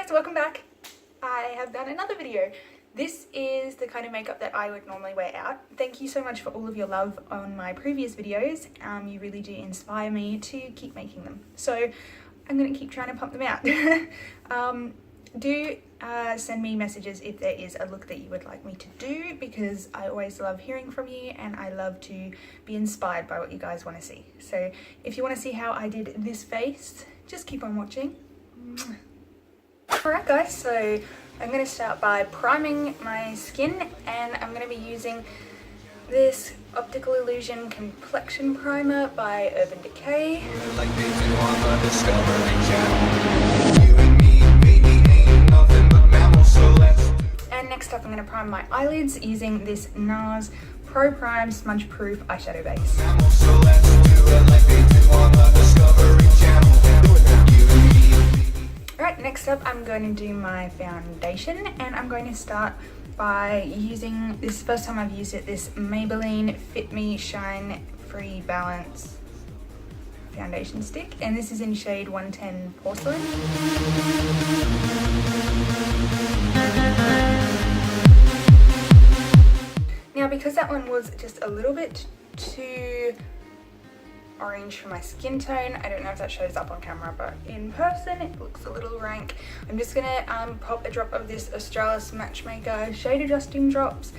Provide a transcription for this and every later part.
guys, welcome back. I have done another video. This is the kind of makeup that I would normally wear out. Thank you so much for all of your love on my previous videos. You really do inspire me to keep making them. So I'm going to keep trying to pump them out. Do send me messages if there is a look that you would like me to do, because I always love hearing from you and I love to be inspired by what you guys want to see. So if you want to see how I did this face, just keep on watching. Alright guys, so I'm going to start by priming my skin, and I'm going to be using this Optical Illusion Complexion Primer by Urban Decay. And next up I'm going to prime my eyelids using this NARS Pro Prime Smudge-proof eyeshadow base. Alright, next up I'm going to do my foundation, and I'm going to start by using, this is the first time I've used it, this Maybelline Fitme Shine Free Balance foundation stick, and this is in shade 110 Porcelain. Now because that one was just a little bit too orange for my skin tone, I don't know if that shows up on camera, but in person it looks a little rank. I'm just gonna pop a drop of this Australis Matchmaker shade adjusting drops,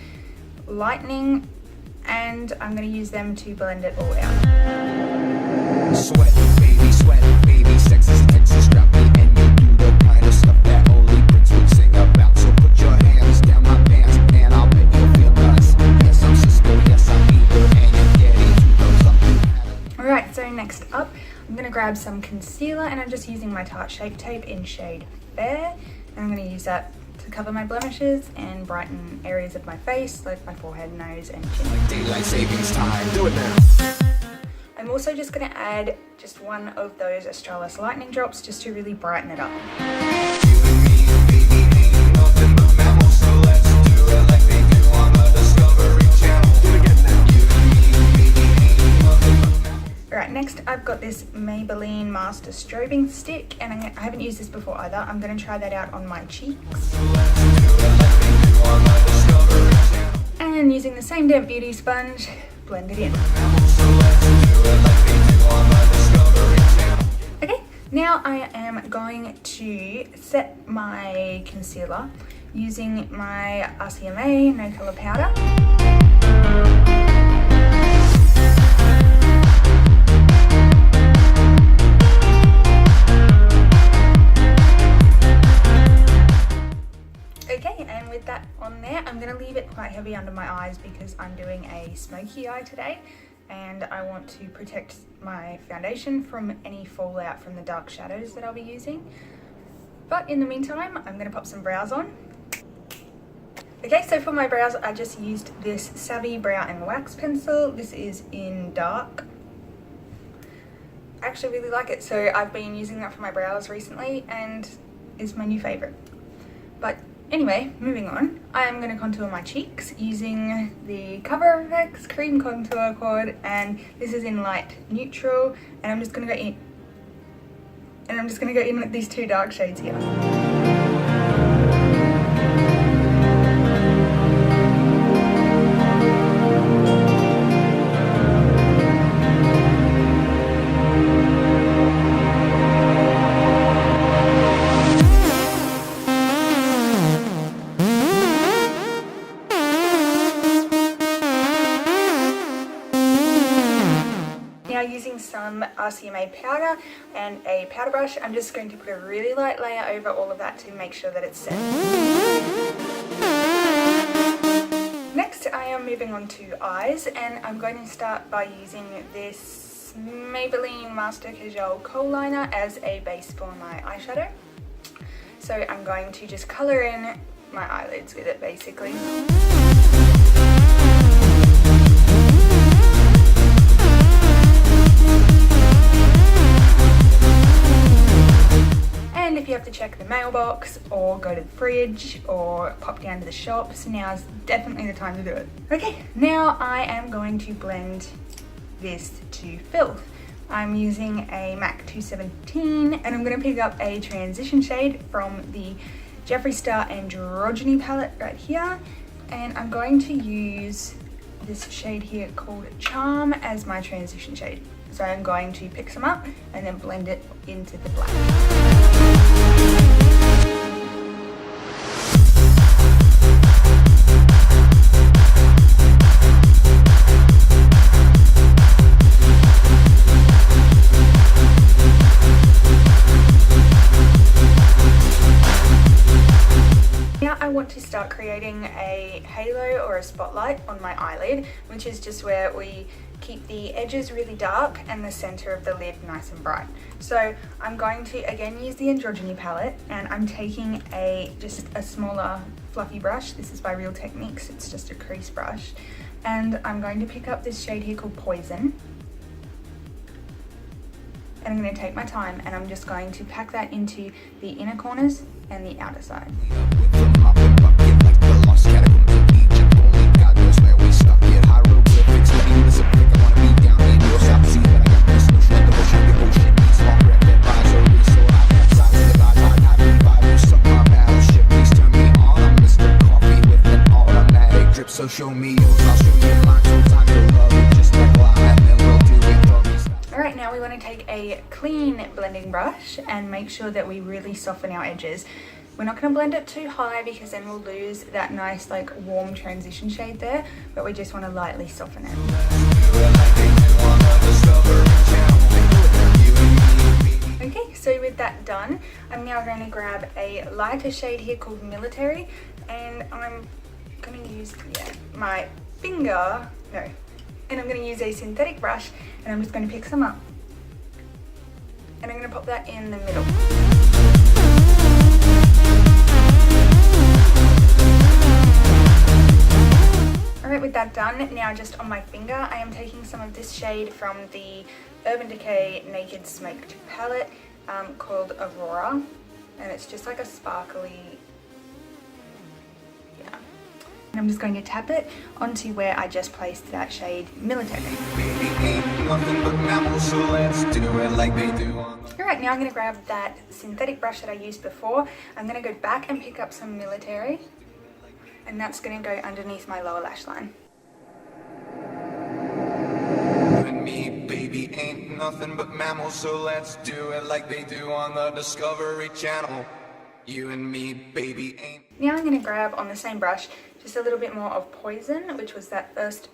Lightening, and I'm gonna use them to blend it all out. Sweat, baby, sexy, Texas, strap me, and you do the kind of stuff that only Brits would sing about. So put your hands down my pants, and I'll make you feel nice. Yes, I'm Cisco, yes, I'm Eagle, and you're getting to those up. Alright, so next up, I'm going to grab some concealer, and I'm just using my Tarte Shape Tape in shade Fair. And I'm going to use that to cover my blemishes and brighten areas of my face, like my forehead, nose, and chin. Like daylight savings time, do it now. I'm also just going to add just one of those Australis Lightning drops just to really brighten it up. Alright, next I've got this Maybelline Master Strobing stick, and I haven't used this before either. I'm going to try that out on my cheeks. And using the same damp beauty sponge, blend it in. Okay, now I am going to set my concealer using my RCMA No Colour Powder. Okay, and with that on there, I'm going to leave it quite heavy under my eyes because I'm doing a smoky eye today, and I want to protect my foundation from any fallout from the dark shadows that I'll be using. But in the meantime, I'm going to pop some brows on. Okay, so for my brows, I just used this Savvy Brow and Wax Pencil. This is in dark. I actually really like it, so I've been using that for my brows recently, and it's my new favourite. But anyway, moving on, I am going to contour my cheeks using the CoverGirl Cream Contour Quad, and this is in light neutral, and I'm just going to go in, with these two dark shades here. Using some RCMA powder and a powder brush, I'm just going to put a really light layer over all of that to make sure that it's set. Next, I am moving on to eyes, and I'm going to start by using this Maybelline Master Kajal Kohl liner as a base for my eyeshadow. So I'm going to just colour in my eyelids with it basically. And if you have to check the mailbox or go to the fridge or pop down to the shops, now's definitely the time to do it. Okay, now I am going to blend this to filth I'm using a MAC 217 and I'm going to pick up a transition shade from the Jeffree Star Androgeny palette right here, and I'm going to use this shade here called Charm as my transition shade. So I'm going to pick some up and then blend it into the black. To start creating a halo or a spotlight on my eyelid, which is just where we keep the edges really dark and the center of the lid nice and bright. So I'm going to again use the Androgeny palette, and I'm taking just a smaller fluffy brush. This is by Real Techniques, it's just a crease brush, and I'm going to pick up this shade here called Poison. And I'm going to take my time and I'm just going to pack that into the inner corners and the outer side. So show me yours, I'll show you mine. So time to love it, just like why, and then we'll do it doggy. Alright, now we want to take a clean blending brush and make sure that we really soften our edges. We're not going to blend it too high because then we'll lose that nice like warm transition shade there, but we just want to lightly soften it. Okay, so with that done, I'm now going to grab a lighter shade here called Military, and I'm going to use my finger, and I'm going to use a synthetic brush, and I'm just going to pick some up, and I'm going to pop that in the middle. Alright, with that done, now just on my finger, I am taking some of this shade from the Urban Decay Naked Smoked palette called Aurora, and it's just like a sparkly, and I'm just going to tap it onto where I just placed that shade Military. Alright, now I'm going to grab that synthetic brush that I used before. I'm going to go back and pick up some Military, and that's going to go underneath my lower lash line. You and me, baby, ain't nothing but mammals, so let's do it like they do on the Discovery Channel. You and me, baby, ain't. Now I'm going to grab on the same brush just a little bit more of Poison, which was that first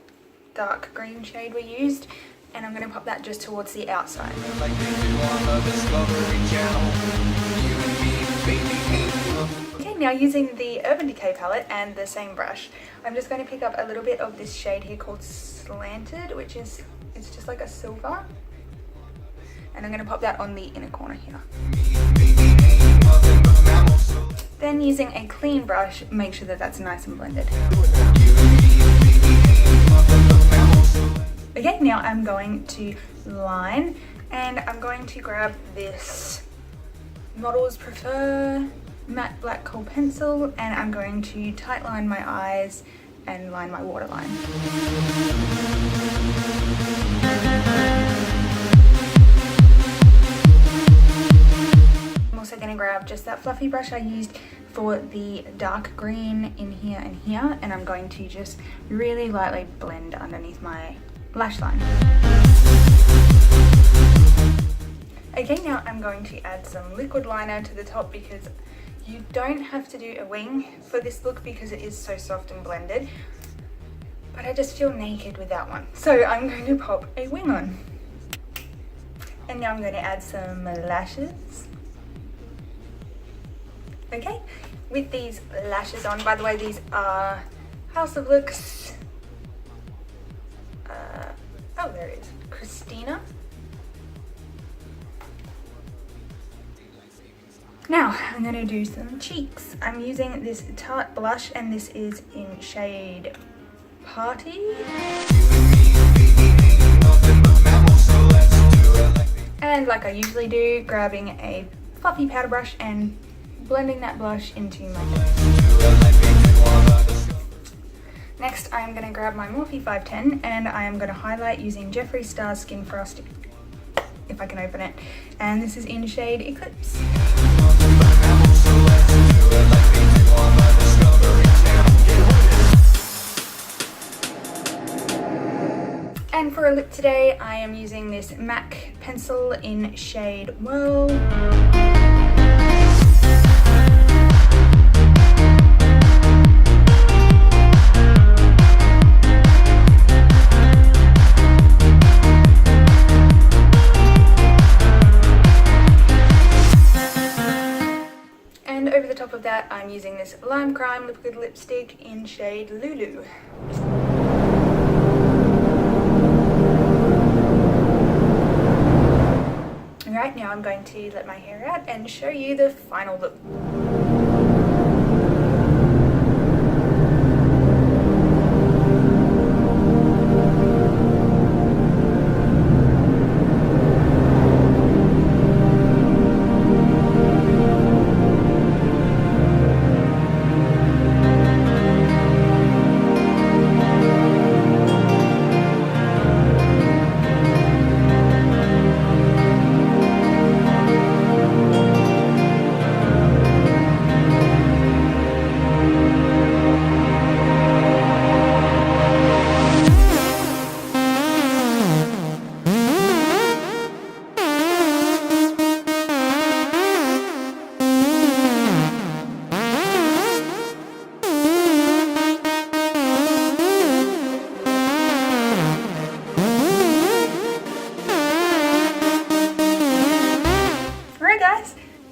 dark green shade we used, and I'm going to pop that just towards the outside. Like they do on the Discovery Channel. You and me, baby, ain't nothing. Okay, now using the Urban Decay palette and the same brush, I'm just going to pick up a little bit of this shade here called Slanted, which is, it's just like a silver, and I'm going to pop that on the inner corner here. Then using a clean brush, make sure that that's nice and blended. Okay, now I'm going to line, and I'm going to grab this Models Prefer matte black Kohl pencil, and I'm going to tight line my eyes and line my waterline. I'm also going to grab just that fluffy brush I used for the dark green in here and here, and I'm going to just really lightly blend underneath my lash line. Okay, now I'm going to add some liquid liner to the top because you don't have to do a wing for this look because it is so soft and blended, but I just feel naked without one. So I'm going to pop a wing on. And now I'm going to add some lashes. Okay, with these lashes on, by the way, these are House of Luxe, oh there it is, Kristina. Now I'm going to do some cheeks. I'm using this Tarte blush, and this is in shade Paaarty. And like I usually do, grabbing a fluffy powder brush and blending that blush into my face. Next, I'm going to grab my Morphe 510 and I am going to highlight using Jeffree Star Skin Frosting. if I can open it. And this is in shade Eclipse. And for a lip today, I am using this MAC pencil in shade Whirl. And over the top of that, I'm using this Lime Crime liquid lipstick in shade Lulu. Alright, now I'm going to let my hair out and show you the final look.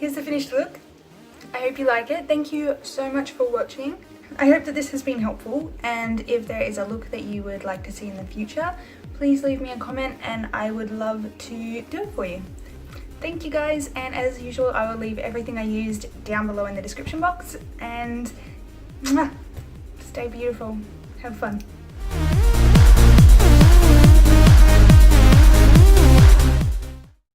Here's the finished look. I hope you like it. Thank you so much for watching. I hope that this has been helpful, and if there is a look that you would like to see in the future, please leave me a comment and I would love to do it for you. Thank you guys, and as usual I will leave everything I used down below in the description box, and stay beautiful. Have fun.